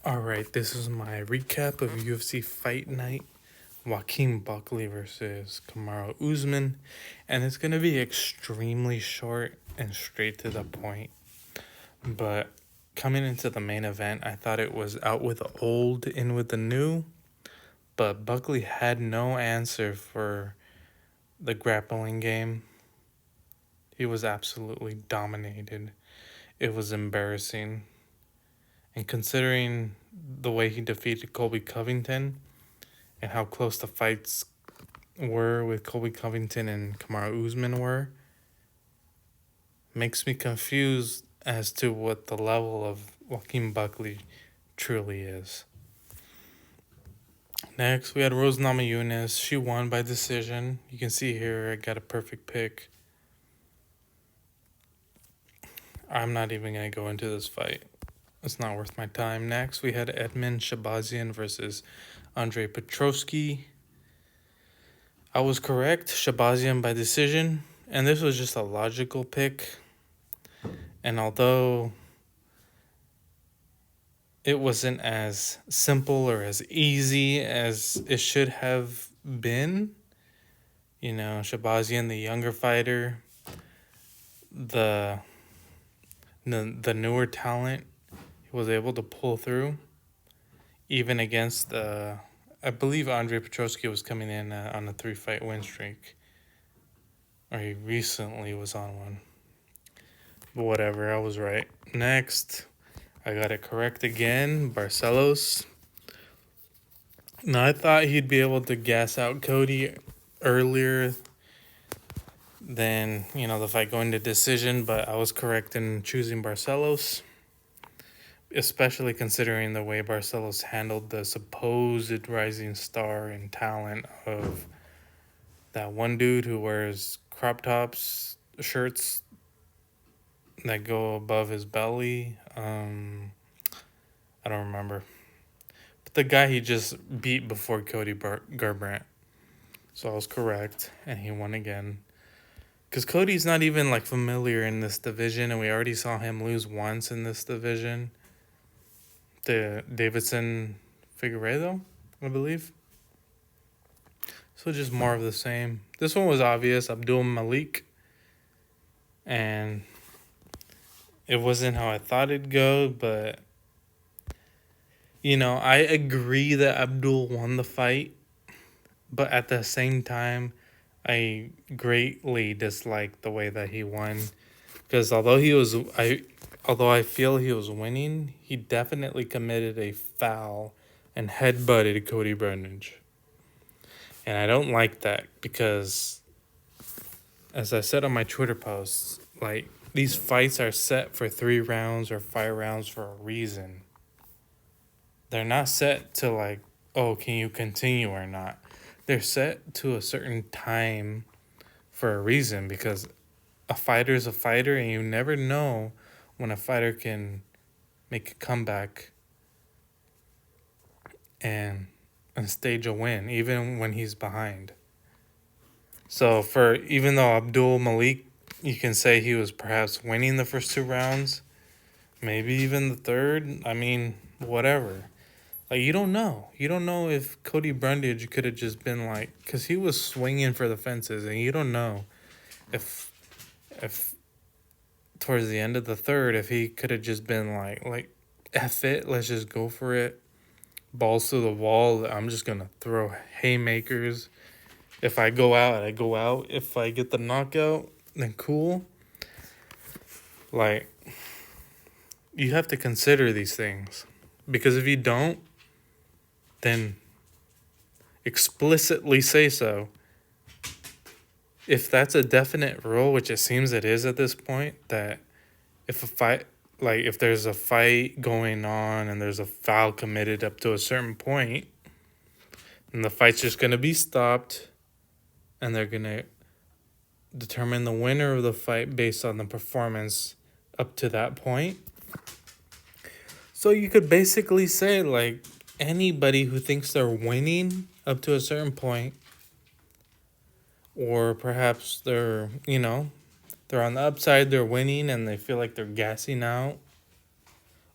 Alright, this is my recap of UFC Fight Night. Joaquin Buckley versus Kamaru Usman. And it's going to be extremely short and straight to the point. But coming into the main event, I thought it was out with the old, in with the new. But Buckley had no answer for the grappling game. He was absolutely dominated. It was embarrassing. And considering the way he defeated Colby Covington and how close the fights were with Colby Covington and Kamaru Usman were, makes me confused as to what the level of Joaquin Buckley truly is. Next, we had Rose Namajunas. She won by decision. You can see here I got a perfect pick. I'm not even going to go into this fight. It's not worth my time. Next, we had Edmund Shabazian versus Andre Petroski. I was correct. Shabazian by decision. And this was just a logical pick. And although it wasn't as simple or as easy as it should have been, Shabazian, the younger fighter, the newer talent, he was able to pull through, even against I believe Andre Petroski was coming in on a 3-fight win streak, or he recently was on one. But whatever, I was right. Next, I got it correct again. Barcelos. Now, I thought he'd be able to gas out Cody earlier than, the fight going to decision, but I was correct in choosing Barcelos, especially considering the way Barcelos handled the supposed rising star and talent of that one dude who wears crop tops, shirts that go above his belly. I don't remember. But the guy he just beat before Cody Garbrandt. So I was correct, and he won again. Because Cody's not even familiar in this division, and we already saw him lose once in this division. To Davidson Figueiredo, I believe. So just more of the same. This one was obvious, Abdul Malik. And it wasn't how I thought it'd go, but I agree that Abdul won the fight, but at the same time, I greatly dislike the way that he won, because although I feel he was winning, he definitely committed a foul and headbutted Cody Brundage, and I don't like that because, as I said on my Twitter posts, these fights are set for 3 rounds or 5 rounds for a reason. They're not set to oh, can you continue or not? They're set to a certain time for a reason, because a fighter is a fighter, and you never know when a fighter can make a comeback and stage a win, even when he's behind. So even though Abdul Malik, you can say he was perhaps winning the first 2 rounds, maybe even the third, whatever. You don't know. You don't know if Cody Brundage could have just been because he was swinging for the fences, and you don't know if towards the end of the third, if he could have just been F it, let's just go for it. Balls to the wall. I'm just going to throw haymakers. If I go out, I go out. If I get the knockout, then cool. You have to consider these things. Because if you don't, then explicitly say so. If that's a definite rule, which it seems it is at this point, that if a fight, if there's a fight going on and there's a foul committed up to a certain point, then the fight's just going to be stopped, and they're going to determine the winner of the fight based on the performance up to that point. So you could basically say, anybody who thinks they're winning up to a certain point, or perhaps they're on the upside, they're winning and they feel like they're gassing out,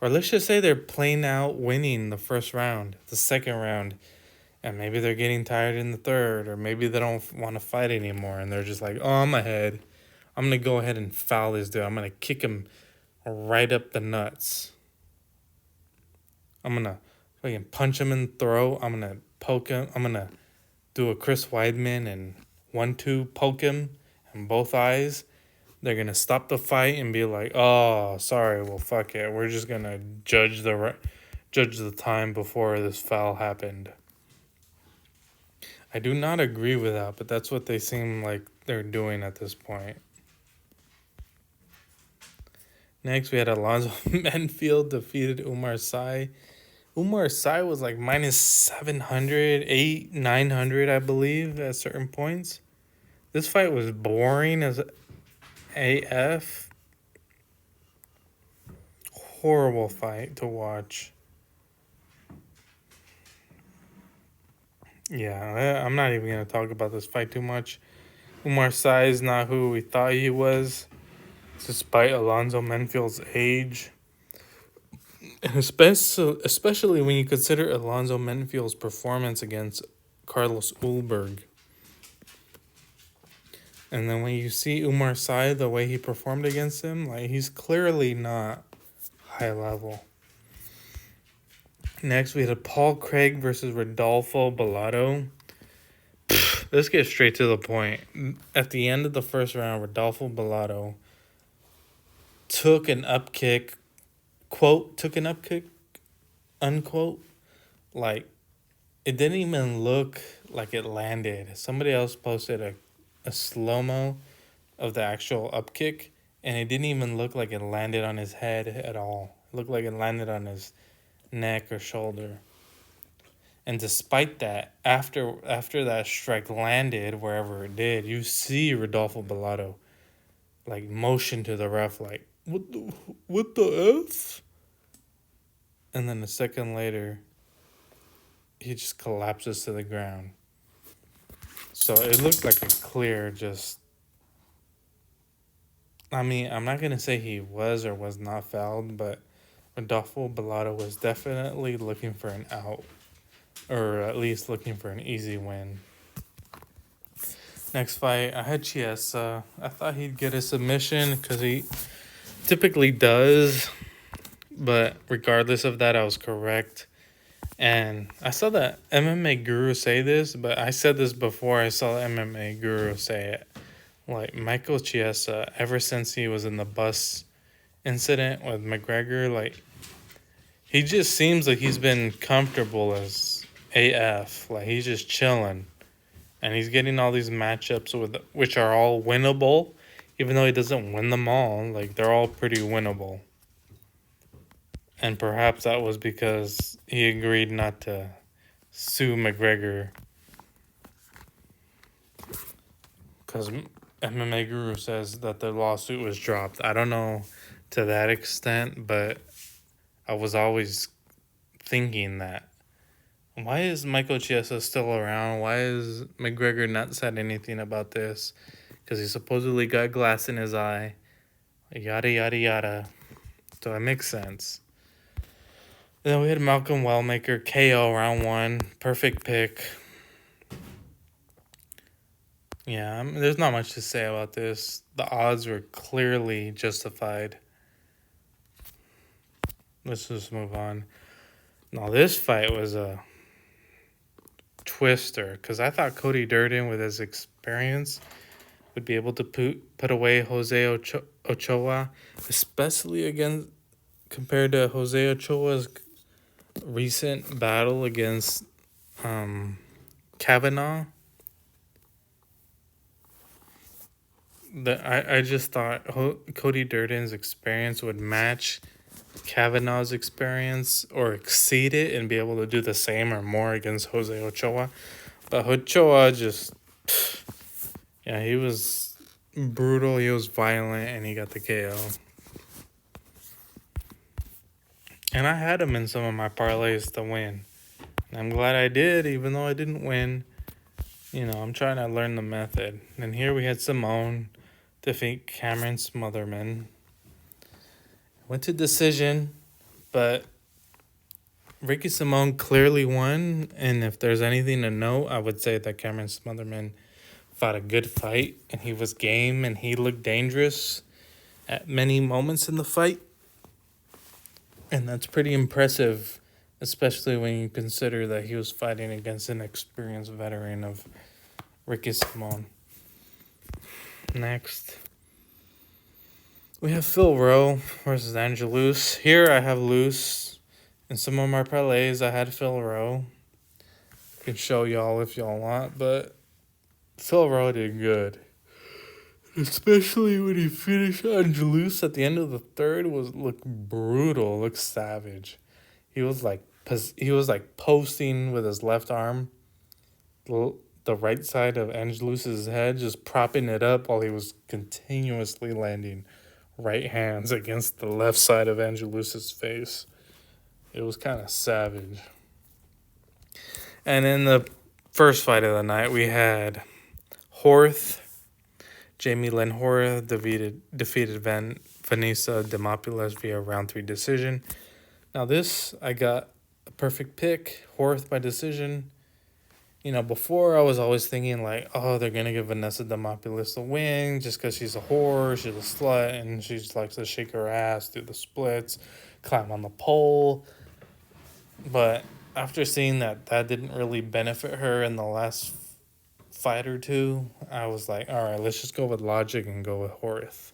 Or let's just say they're playing out winning the first round, the second round, and maybe they're getting tired in the third, or maybe they don't want to fight anymore, and they're just like, oh, I'm ahead. I'm going to go ahead and foul this dude. I'm going to kick him right up the nuts. I'm going to fucking punch him in the throat. I'm going to poke him. I'm going to do a Chris Weidman and 1-2 poke him in both eyes. They're going to stop the fight and be like, oh, sorry, well, fuck it. We're just going to judge the time before this foul happened. I do not agree with that, but that's what they seem like they're doing at this point. Next, we had Alonzo Menfield defeated Umar Sy. Umar Sy was like minus 700, 900, I believe, at certain points. This fight was boring as AF. Horrible fight to watch. Yeah, I'm not even going to talk about this fight too much. Umar Sy is not who we thought he was, despite Alonzo Menfield's age. And especially when you consider Alonzo Menfield's performance against Carlos Ulberg. And then when you see Umar Sy, the way he performed against him, like, he's clearly not high level. Next, we had Paul Craig versus Rodolfo Bellato. Let's get straight to the point. At the end of the first round, Rodolfo Bellato took an up kick, quote, took an up kick, unquote. Like, it didn't even look like it landed. Somebody else posted a slow-mo of the actual up kick, and it didn't even look like it landed on his head at all. It looked like it landed on his neck or shoulder. And despite that, after that strike landed wherever it did, you see Rodolfo Bellato like motion to the ref like, what the F? And then a second later, he just collapses to the ground. So it looked like a clear just... I mean, I'm not going to say he was or was not fouled, but Rodolfo Bellato was definitely looking for an out. Or at least looking for an easy win. Next fight, I had Chiesa. I thought he'd get a submission because he typically does. But regardless of that, I was correct. And I saw that MMA Guru say this, but I said this before I saw MMA Guru say it. Like, Michael Chiesa, ever since he was in the bus incident with McGregor, like, he just seems like he's been comfortable as AF. Like, he's just chilling. And he's getting all these matchups which are all winnable. Even though he doesn't win them all, like, they're all pretty winnable. And perhaps that was because he agreed not to sue McGregor. Because MMA Guru says that the lawsuit was dropped. I don't know to that extent, but I was always thinking that. Why is Michael Chiesa still around? Why is McGregor not said anything about this? Because he supposedly got glass in his eye. Yada, yada, yada. So it makes sense. Then we had Malcolm Wellmaker, KO round 1. Perfect pick. Yeah, there's not much to say about this. The odds were clearly justified. Let's just move on. Now, this fight was a twister, because I thought Cody Durden, with his experience, would be able to put away Jose Ochoa, especially compared to Jose Ochoa's recent battle against Kavanaugh. I just thought Cody Durden's experience would match Kavanaugh's experience or exceed it and be able to do the same or more against Jose Ochoa. But Ochoa just... Yeah, he was brutal, he was violent, and he got the KO. And I had him in some of my parlays to win. And I'm glad I did, even though I didn't win. You know, I'm trying to learn the method. And here we had Simone defeat Cameron Smotherman. Went to decision, But Ricky Simone clearly won, and if there's anything to note, I would say that Cameron Smotherman fought a good fight, and he was game, and he looked dangerous at many moments in the fight. And that's pretty impressive, especially when you consider that he was fighting against an experienced veteran of Ricky Simone. Next, we have Phil Rowe versus Angelus. Here I have Luce. In some of my parlays, I had Phil Rowe. I can show y'all if y'all want, but Phil Rowe did good. Especially when he finished Angelus at the end of the third, looked brutal, looked savage. He was like posting with his left arm, the right side of Angelus's head, just propping it up while he was continuously landing right hands against the left side of Angelus's face. It was kind of savage. And in the first fight of the night, we had Horth. Jamie Lynn Horth defeated Vanessa Demopoulos via round 3 decision. Now this, I got a perfect pick, Horth by decision. You know, before I was always thinking like, oh, they're going to give Vanessa Demopoulos the win just because she's a whore, she's a slut, and she just likes to shake her ass, do the splits, climb on the pole. But after seeing that didn't really benefit her in the last fight or two, I was like, all right, let's just go with logic and go with Horth.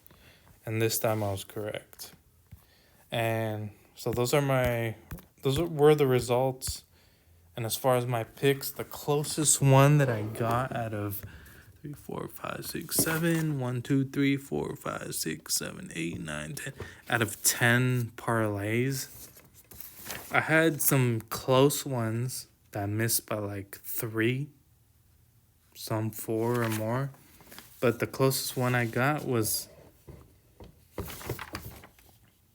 And this time I was correct. And so were the results. And as far as my picks, the closest one that I got out of 3, 4, 5, 6, 7, 1, 2, 3, 4, 5, 6, 7, 8, 9, 10, out of 10 parlays, I had some close ones that I missed by like 3, some 4 or more. But the closest one I got was,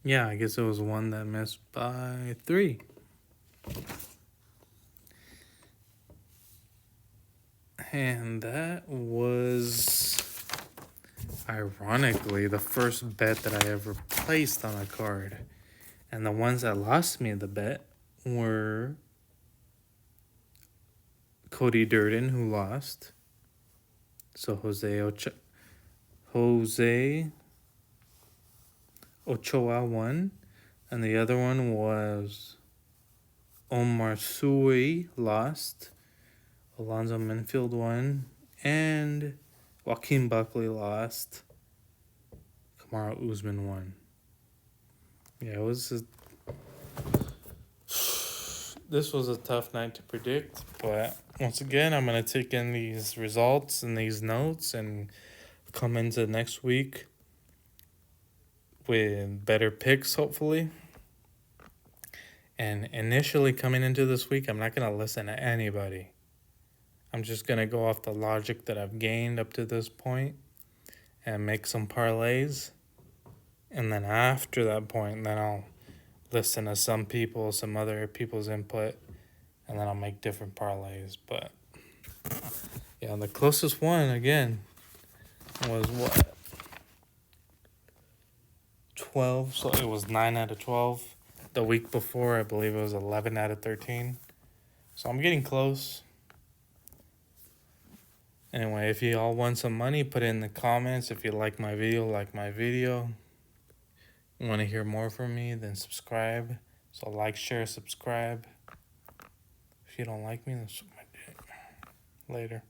yeah, I guess it was one that missed by 3. And that was, ironically, the first bet that I ever placed on a card. And the ones that lost me the bet were Cody Durden, who lost. So Jose Ochoa won. And the other one was Omar Sui lost. Alonzo Menfield won, and Joaquin Buckley lost. Kamaru Usman won. Yeah, this was a tough night to predict, but once again, I'm going to take in these results and these notes and come into next week with better picks, hopefully. And initially coming into this week, I'm not going to listen to anybody. I'm just going to go off the logic that I've gained up to this point and make some parlays. And then after that point, then I'll listen to some other people's input, and then I'll make different parlays. But yeah, the closest one, again, was what? 12. So it was 9 out of 12. The week before, I believe it was 11 out of 13. So I'm getting close. Anyway, if you all want some money, put it in the comments. If you like my video, You want to hear more from me, then subscribe. So like, share, subscribe. If you don't like me, then suck my dick. Later.